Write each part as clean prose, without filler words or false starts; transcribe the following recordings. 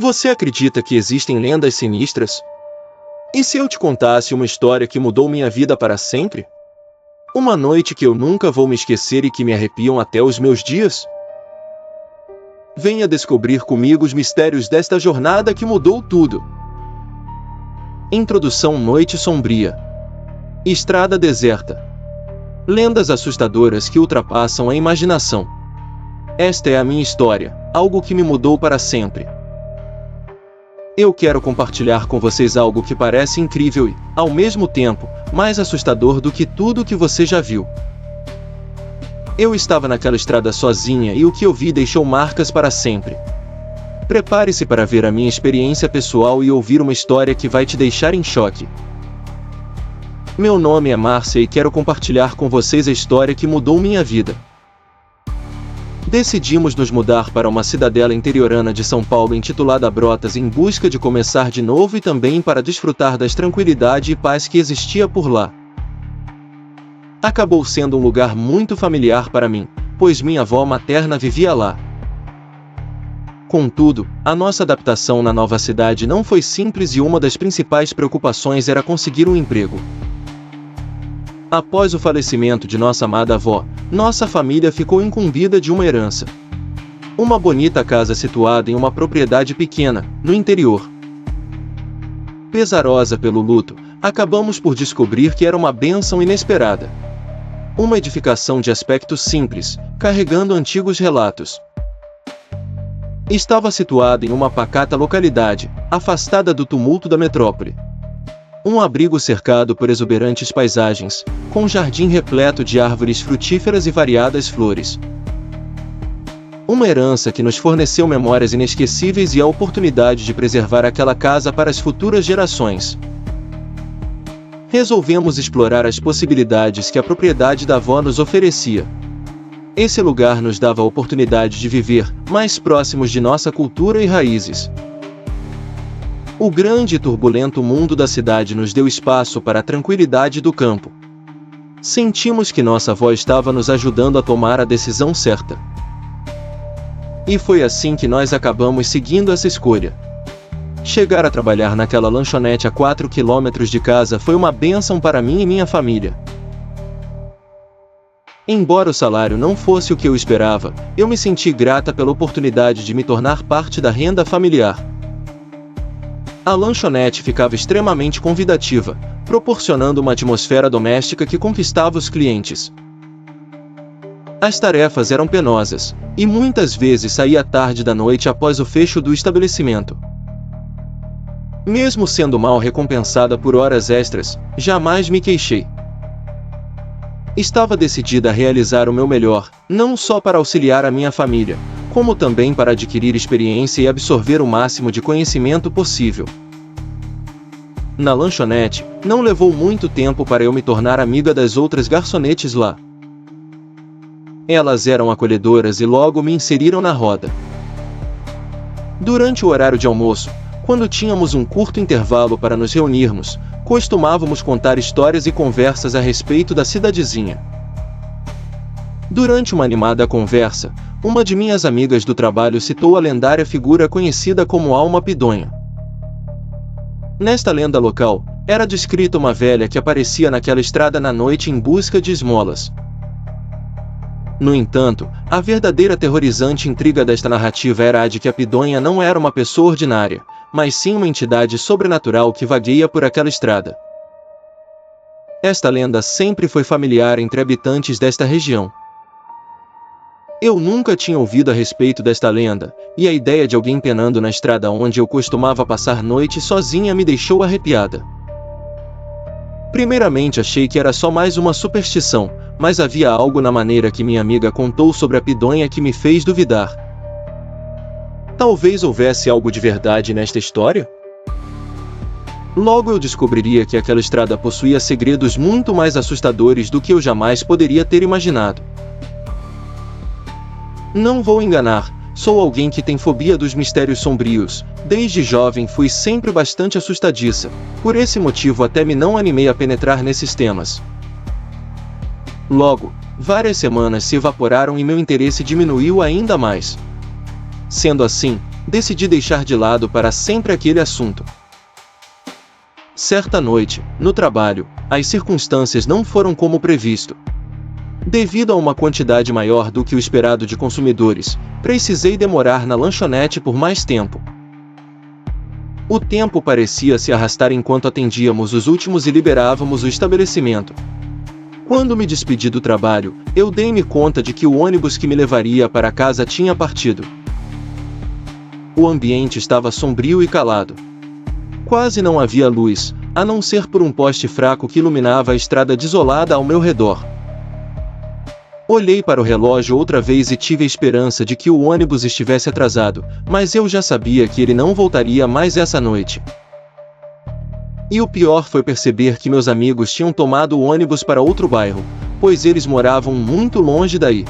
Você acredita que existem lendas sinistras? E se eu te contasse uma história que mudou minha vida para sempre? Uma noite que eu nunca vou me esquecer e que me arrepiam até os meus dias? Venha descobrir comigo os mistérios desta jornada que mudou tudo. Introdução: Noite sombria. Estrada deserta. Lendas assustadoras que ultrapassam a imaginação. Esta é a minha história, algo que me mudou para sempre. Eu quero compartilhar com vocês algo que parece incrível e, ao mesmo tempo, mais assustador do que tudo que você já viu. Eu estava naquela estrada sozinha e o que eu vi deixou marcas para sempre. Prepare-se para ver a minha experiência pessoal e ouvir uma história que vai te deixar em choque. Meu nome é Márcia e quero compartilhar com vocês a história que mudou minha vida. Decidimos nos mudar para uma cidadela interiorana de São Paulo intitulada Brotas em busca de começar de novo e também para desfrutar das tranquilidade e paz que existia por lá. Acabou sendo um lugar muito familiar para mim, pois minha avó materna vivia lá. Contudo, a nossa adaptação na nova cidade não foi simples e uma das principais preocupações era conseguir um emprego. Após o falecimento de nossa amada avó, nossa família ficou incumbida de uma herança. Uma bonita casa situada em uma propriedade pequena, no interior. Pesarosa pelo luto, acabamos por descobrir que era uma bênção inesperada. Uma edificação de aspecto simples, carregando antigos relatos. Estava situada em uma pacata localidade, afastada do tumulto da metrópole. Um abrigo cercado por exuberantes paisagens, com um jardim repleto de árvores frutíferas e variadas flores. Uma herança que nos forneceu memórias inesquecíveis e a oportunidade de preservar aquela casa para as futuras gerações. Resolvemos explorar as possibilidades que a propriedade da avó nos oferecia. Esse lugar nos dava a oportunidade de viver mais próximos de nossa cultura e raízes. O grande e turbulento mundo da cidade nos deu espaço para a tranquilidade do campo. Sentimos que nossa avó estava nos ajudando a tomar a decisão certa. E foi assim que nós acabamos seguindo essa escolha. Chegar a trabalhar naquela lanchonete a 4 quilômetros de casa foi uma bênção para mim e minha família. Embora o salário não fosse o que eu esperava, eu me senti grata pela oportunidade de me tornar parte da renda familiar. A lanchonete ficava extremamente convidativa, proporcionando uma atmosfera doméstica que conquistava os clientes. As tarefas eram penosas, e muitas vezes saía tarde da noite após o fecho do estabelecimento. Mesmo sendo mal recompensada por horas extras, jamais me queixei. Estava decidida a realizar o meu melhor, não só para auxiliar a minha família, como também para adquirir experiência e absorver o máximo de conhecimento possível. Na lanchonete, não levou muito tempo para eu me tornar amiga das outras garçonetes lá. Elas eram acolhedoras e logo me inseriram na roda. Durante o horário de almoço, quando tínhamos um curto intervalo para nos reunirmos, costumávamos contar histórias e conversas a respeito da cidadezinha. Durante uma animada conversa, uma de minhas amigas do trabalho citou a lendária figura conhecida como Alma Pidonha. Nesta lenda local, era descrita uma velha que aparecia naquela estrada na noite em busca de esmolas. No entanto, a verdadeira aterrorizante intriga desta narrativa era a de que a Pidonha não era uma pessoa ordinária, mas sim uma entidade sobrenatural que vagueia por aquela estrada. Esta lenda sempre foi familiar entre habitantes desta região. Eu nunca tinha ouvido a respeito desta lenda, e a ideia de alguém penando na estrada onde eu costumava passar noite sozinha me deixou arrepiada. Primeiramente achei que era só mais uma superstição, mas havia algo na maneira que minha amiga contou sobre a Pidonha que me fez duvidar. Talvez houvesse algo de verdade nesta história? Logo eu descobriria que aquela estrada possuía segredos muito mais assustadores do que eu jamais poderia ter imaginado. Não vou enganar, sou alguém que tem fobia dos mistérios sombrios. Desde jovem fui sempre bastante assustadiça, por esse motivo até me não animei a penetrar nesses temas. Logo, várias semanas se evaporaram e meu interesse diminuiu ainda mais. Sendo assim, decidi deixar de lado para sempre aquele assunto. Certa noite, no trabalho, as circunstâncias não foram como previsto. Devido a uma quantidade maior do que o esperado de consumidores, precisei demorar na lanchonete por mais tempo. O tempo parecia se arrastar enquanto atendíamos os últimos e liberávamos o estabelecimento. Quando me despedi do trabalho, eu dei-me conta de que o ônibus que me levaria para casa tinha partido. O ambiente estava sombrio e calado. Quase não havia luz, a não ser por um poste fraco que iluminava a estrada desolada ao meu redor. Olhei para o relógio outra vez e tive a esperança de que o ônibus estivesse atrasado, mas eu já sabia que ele não voltaria mais essa noite. E o pior foi perceber que meus amigos tinham tomado o ônibus para outro bairro, pois eles moravam muito longe daí.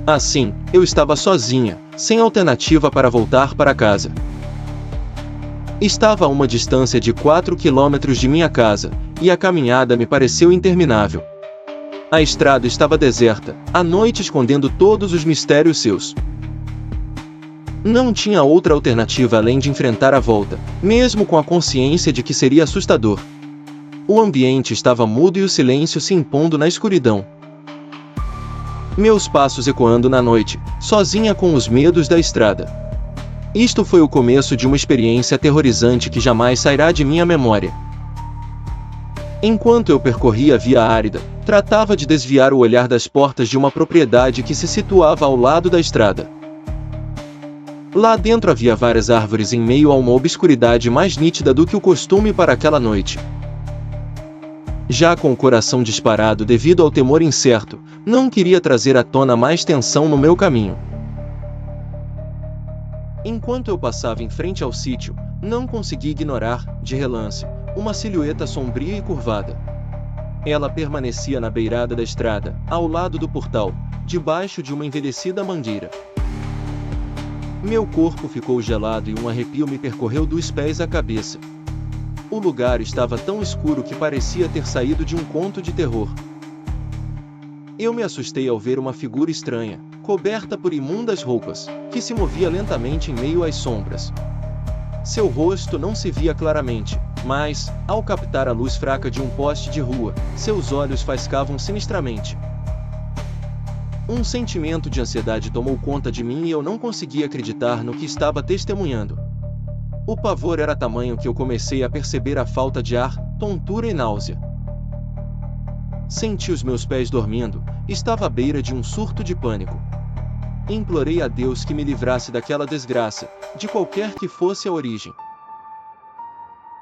Assim, eu estava sozinha, sem alternativa para voltar para casa. Estava a uma distância de 4 quilômetros de minha casa, e a caminhada me pareceu interminável. A estrada estava deserta, a noite escondendo todos os mistérios seus. Não tinha outra alternativa além de enfrentar a volta, mesmo com a consciência de que seria assustador. O ambiente estava mudo e o silêncio se impondo na escuridão. Meus passos ecoando na noite, sozinha com os medos da estrada. Isto foi o começo de uma experiência aterrorizante que jamais sairá de minha memória. Enquanto eu percorria a via árida, tratava de desviar o olhar das portas de uma propriedade que se situava ao lado da estrada. Lá dentro havia várias árvores em meio a uma obscuridade mais nítida do que o costume para aquela noite. Já com o coração disparado devido ao temor incerto, não queria trazer à tona mais tensão no meu caminho. Enquanto eu passava em frente ao sítio, não consegui ignorar, de relance, uma silhueta sombria e curvada. Ela permanecia na beirada da estrada, ao lado do portal, debaixo de uma envelhecida mangueira. Meu corpo ficou gelado e um arrepio me percorreu dos pés à cabeça. O lugar estava tão escuro que parecia ter saído de um conto de terror. Eu me assustei ao ver uma figura estranha, coberta por imundas roupas, que se movia lentamente em meio às sombras. Seu rosto não se via claramente, mas, ao captar a luz fraca de um poste de rua, seus olhos faiscavam sinistramente. Um sentimento de ansiedade tomou conta de mim e eu não conseguia acreditar no que estava testemunhando. O pavor era tamanho que eu comecei a perceber a falta de ar, tontura e náusea. Senti os meus pés dormindo, estava à beira de um surto de pânico. Implorei a Deus que me livrasse daquela desgraça, de qualquer que fosse a origem.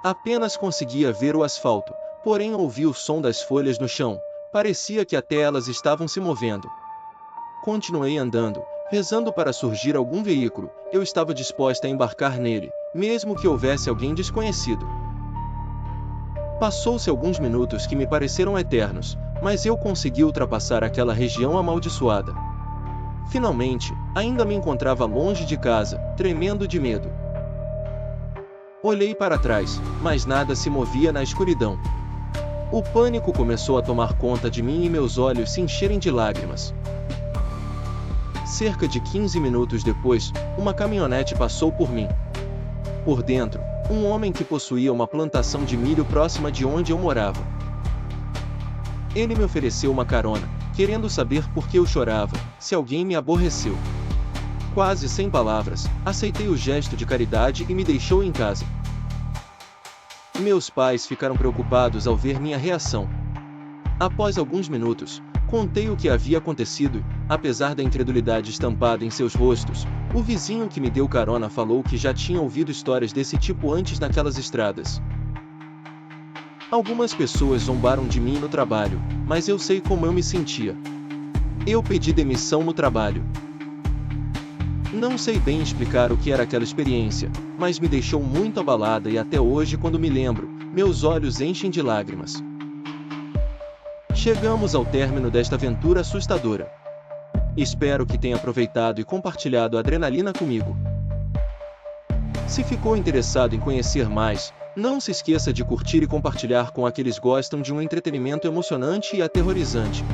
Apenas conseguia ver o asfalto, porém ouvi o som das folhas no chão, parecia que até elas estavam se movendo. Continuei andando, rezando para surgir algum veículo, eu estava disposta a embarcar nele, mesmo que houvesse alguém desconhecido. Passou-se alguns minutos que me pareceram eternos, mas eu consegui ultrapassar aquela região amaldiçoada. Finalmente, ainda me encontrava longe de casa, tremendo de medo. Olhei para trás, mas nada se movia na escuridão. O pânico começou a tomar conta de mim e meus olhos se encherem de lágrimas. Cerca de 15 minutos depois, uma caminhonete passou por mim. Por dentro, um homem que possuía uma plantação de milho próxima de onde eu morava. Ele me ofereceu uma carona, querendo saber por que eu chorava, se alguém me aborreceu. Quase sem palavras, aceitei o gesto de caridade e me deixou em casa. Meus pais ficaram preocupados ao ver minha reação. Após alguns minutos, contei o que havia acontecido e, apesar da incredulidade estampada em seus rostos, o vizinho que me deu carona falou que já tinha ouvido histórias desse tipo antes naquelas estradas. Algumas pessoas zombaram de mim no trabalho, mas eu sei como eu me sentia. Eu pedi demissão no trabalho. Não sei bem explicar o que era aquela experiência, mas me deixou muito abalada e até hoje, quando me lembro, meus olhos enchem de lágrimas. Chegamos ao término desta aventura assustadora. Espero que tenha aproveitado e compartilhado a adrenalina comigo. Se ficou interessado em conhecer mais, não se esqueça de curtir e compartilhar com aqueles que gostam de um entretenimento emocionante e aterrorizante.